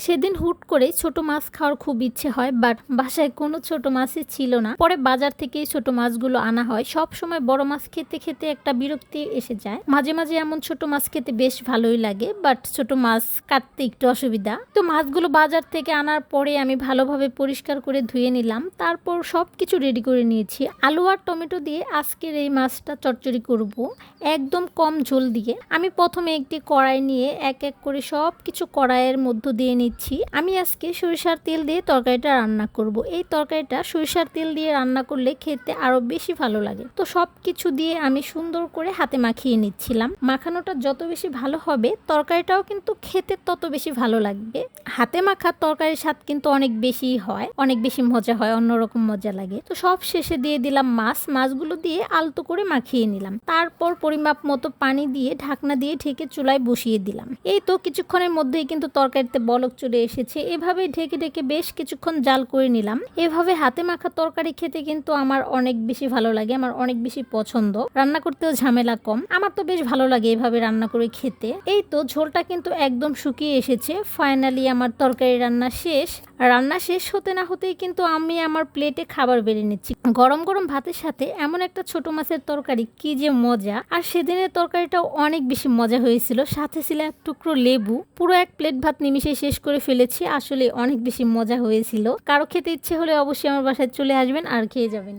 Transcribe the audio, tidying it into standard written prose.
সেদিন হুট করে ছোট মাছ খাওয়ার খুব ইচ্ছে হয়, বাট বাসায় কোনো ছোট মাছই ছিল না। পরে বাজার থেকে ছোট মাছগুলো আনা হয়। সব সময় বড় মাছ খেতে খেতে একটা বিরক্তি এসে যায়। মাঝে মাঝে এমন ছোট মাছ খেতে বেশ ভালোই লাগে, বাট ছোট মাছ কাটতে একটু অসুবিধা। তো মাছগুলো বাজার থেকে আনার পরে আমি ভালোভাবে পরিষ্কার করে ধুয়ে নিলাম। তারপর সবকিছু রেডি করে নিয়েছি। আলু আর টমেটো দিয়ে আজকের এই মাছটা চচ্চড়ি করব, একদম কম ঝোল দিয়ে। আমি প্রথমে একটি কড়াই নিয়ে এক এক করে সবকিছু কড়াইয়ের মধ্য দিয়ে নিচ্ছি। আমি আজকে সরিষার তেল দিয়ে তরকারিটা রান্না করব। এই তরকারিটা সরিষার তেল দিয়ে রান্না করলে খেতে আরো বেশি ভালো লাগে। তো সবকিছু দিয়ে আমি সুন্দর করে হাতে মাখিয়ে নিচ্ছিলাম। মাখানোটা যত বেশি ভালো হবে, তরকারিটাও কিন্তু খেতে তত বেশি ভালো লাগবে। হাতে মাখা তরকারির স্বাদ কিন্তু অনেক বেশি হয়, অনেক বেশি মজা হয়, অন্যরকম মজা লাগে। তো সব শেষে দিয়ে দিলাম মাছগুলো দিয়ে আলতো করে মাখিয়ে নিলাম। তারপর পরিমাপ মতো পানি দিয়ে ঢাকনা দিয়ে ঢেকে চুলায় বসিয়ে দিলাম। এই তো কিছুক্ষণের মধ্যেই কিন্তু তরকারিতে বলক চলে এসেছে। এভাবে ঢেকে ঢেকে বেশ কিছুক্ষণ জাল করে নিলাম। এভাবে হাতে মাখা তরকারি খেতে কিন্তু আমার অনেক বেশি ভালো লাগে, আমার অনেক বেশি পছন্দ। রান্না করতেও ঝামেলা কম। আমার তো বেশ ভালো লাগে এভাবে রান্না করে খেতে। এই তো ঝোলটা কিন্তু একদম শুকিয়ে এসেছে। ফাইনালি আমার তরকারি রান্না শেষ। রান্না শেষ হতে না হতেই কিন্তু আমি আমার প্লেটে খাবার বেড়ে নিচ্ছি। গরম গরম ভাতের সাথে এমন একটা ছোট মাছের তরকারি, কি যে মজা। আর সেদিনের তরকারিটাও অনেক বেশি মজা হয়েছিল, সাথে ছিল এক টুকরো লেবু। পুরো এক প্লেট ভাত নিমিশে শেষ করে ফেলেছি। আসলে অনেক বেশি মজা হয়েছিল। কারো খেতে ইচ্ছে হলে অবশ্যই আমার বাসায় চলে আসবেন আর খেয়ে যাবেন।